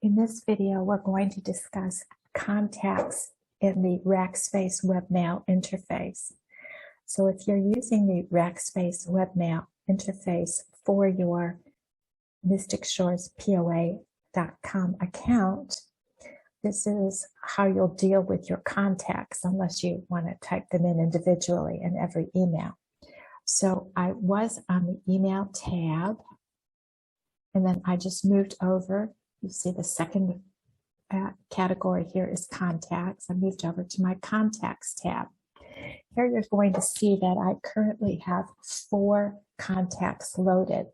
In this video, we're going to discuss contacts in the Rackspace Webmail interface. So if you're using the Rackspace Webmail interface for your MysticShoresPOA.com account, this is how you'll deal with your contacts unless you want to type them in individually in every email. So I was on the email tab, and then I just moved over. You see the second category here is contacts. I moved over to my contacts tab. Here you're going to see that I currently have 4 contacts loaded.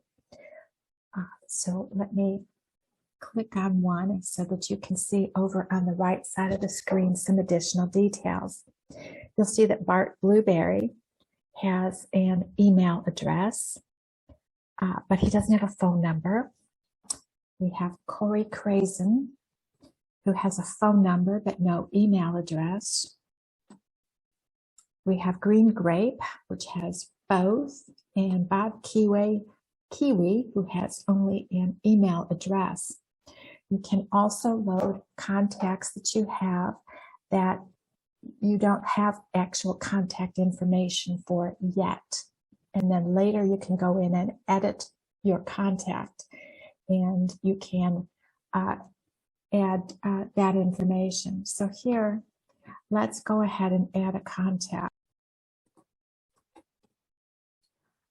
So let me click on one so that you can see over on the right side of the screen some additional details. You'll see that Bart Blueberry has an email address, but he doesn't have a phone number. We have Corey Crazen, who has a phone number but no email address. We have Green Grape, which has both, and Bob Kiwi, who has only an email address. You can also load contacts that you have that you don't have actual contact information for yet. And then later you can go in and edit your contact, and you can add that information. So here, let's go ahead and add a contact.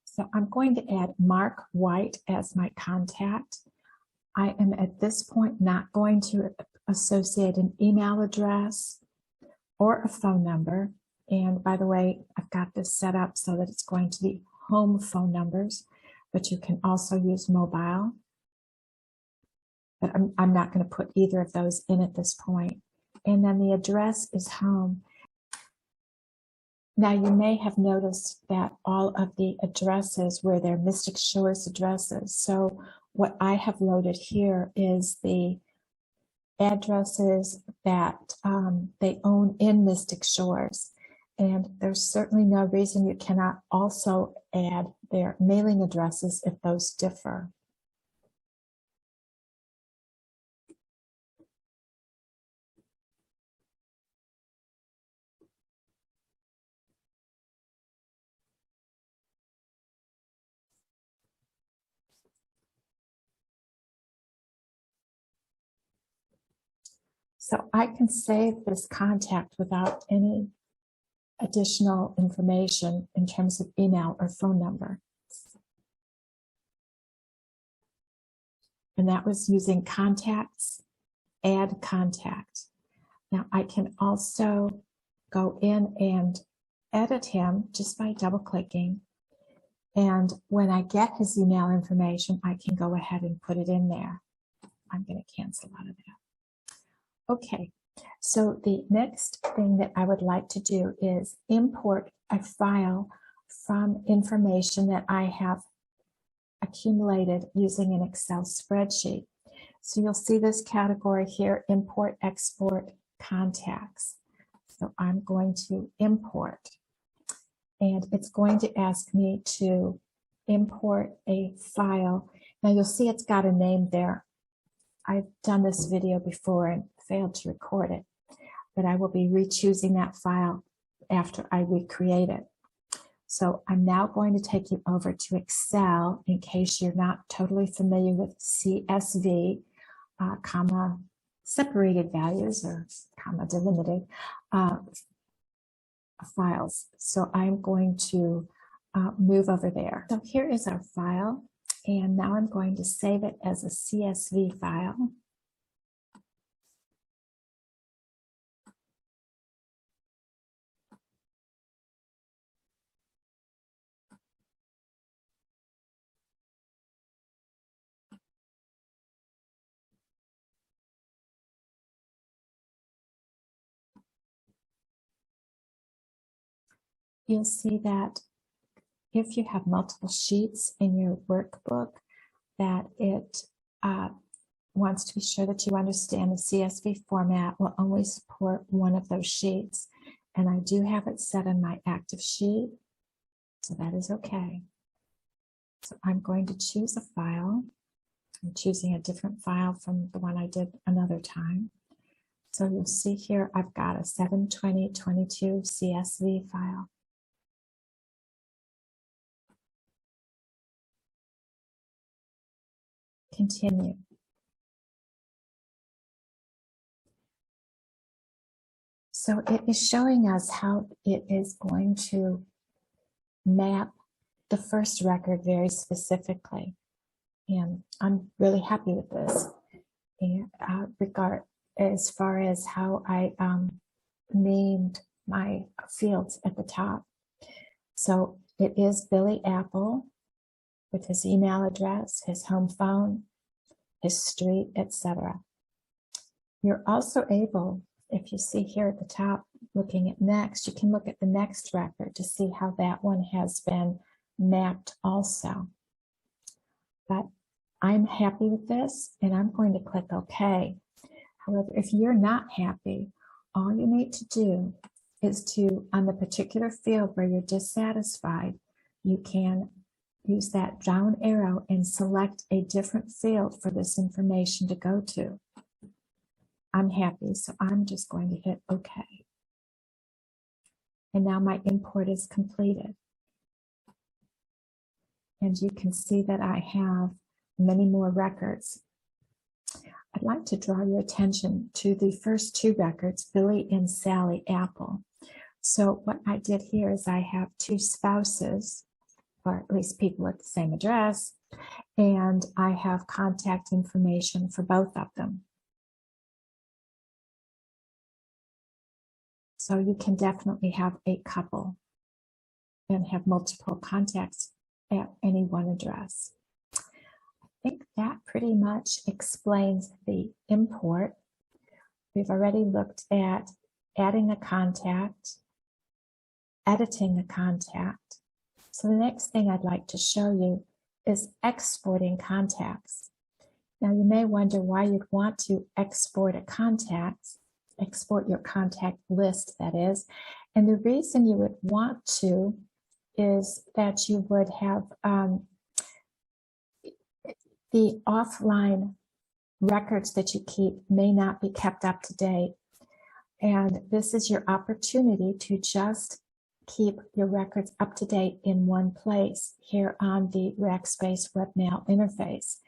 So I'm going to add Mark White as my contact. I am at this point not going to associate an email address or a phone number. And by the way, I've got this set up so that it's going to be home phone numbers, but you can also use mobile. But I'm not going to put either of those in at this point. And then the address is home. Now you may have noticed that all of the addresses were their Mystic Shores addresses. So what I have loaded here is the addresses that they own in Mystic Shores. And there's certainly no reason you cannot also add their mailing addresses if those differ. So I can save this contact without any additional information in terms of email or phone number. And that was using contacts, add contact. Now I can also go in and edit him just by double clicking. And when I get his email information, I can go ahead and put it in there. I'm going to cancel out of that. Okay, so the next thing that I would like to do is import a file from information that I have accumulated using an Excel spreadsheet. So you'll see this category here, import, export, contacts. So I'm going to import, and it's going to ask me to import a file. Now you'll see it's got a name there. I've done this video before and failed to record it, but I will be re-choosing that file after I recreate it. So I'm now going to take you over to Excel in case you're not totally familiar with CSV, comma separated values or comma delimited files. So I'm going to move over there. So here is our file, and now I'm going to save it as a CSV file. You'll see that if you have multiple sheets in your workbook, that it wants to be sure that you understand the CSV format will only support one of those sheets. And I do have it set on my active sheet, so that is okay. So I'm going to choose a file. I'm choosing a different file from the one I did another time. So you'll see here, I've got a 72022 CSV file. Continue. So it is showing us how it is going to map the first record very specifically. And I'm really happy with this. And as far as how I named my fields at the top. So it is Billy Apple with his email address, his home phone, his street, etc. You're also able, if you see here at the top, looking at next, you can look at the next record to see how that one has been mapped also. But I'm happy with this, and I'm going to click OK. However, if you're not happy, all you need to do is to, on the particular field where you're dissatisfied, you can use that down arrow and select a different field for this information to go to. I'm happy, so I'm just going to hit OK. And now my import is completed. And you can see that I have many more records. I'd like to draw your attention to the first two records, Billy and Sally Apple. So what I did here is I have two spouses, or at least people with the same address, and I have contact information for both of them. So you can definitely have a couple and have multiple contacts at any one address. I think that pretty much explains the import. We've already looked at adding a contact, editing a contact. So the next thing I'd like to show you is exporting contacts. Now you may wonder why you'd want to export a contact, export your contact list, that is. And the reason you would want to is that you would have the offline records that you keep may not be kept up to date. And this is your opportunity to just keep your records up to date in one place here on the Rackspace Webmail interface.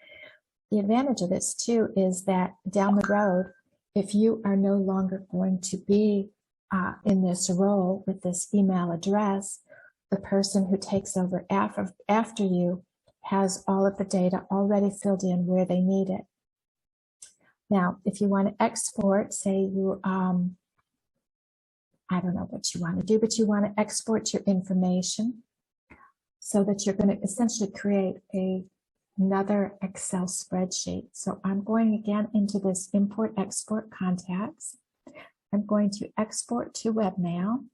The advantage of this too is that down the road, if you are no longer going to be in this role with this email address, the person who takes over after you has all of the data already filled in where they need it. Now, if you want to export, say you, I don't know what you want to do, but you want to export your information so that you're going to essentially create another Excel spreadsheet. So I'm going again into this import export contacts. I'm going to export to Webmail.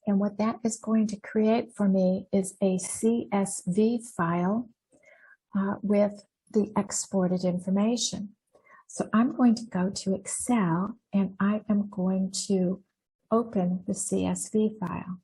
And what that is going to create for me is a CSV file with the exported information. So I'm going to go to Excel and I am going to open the CSV file.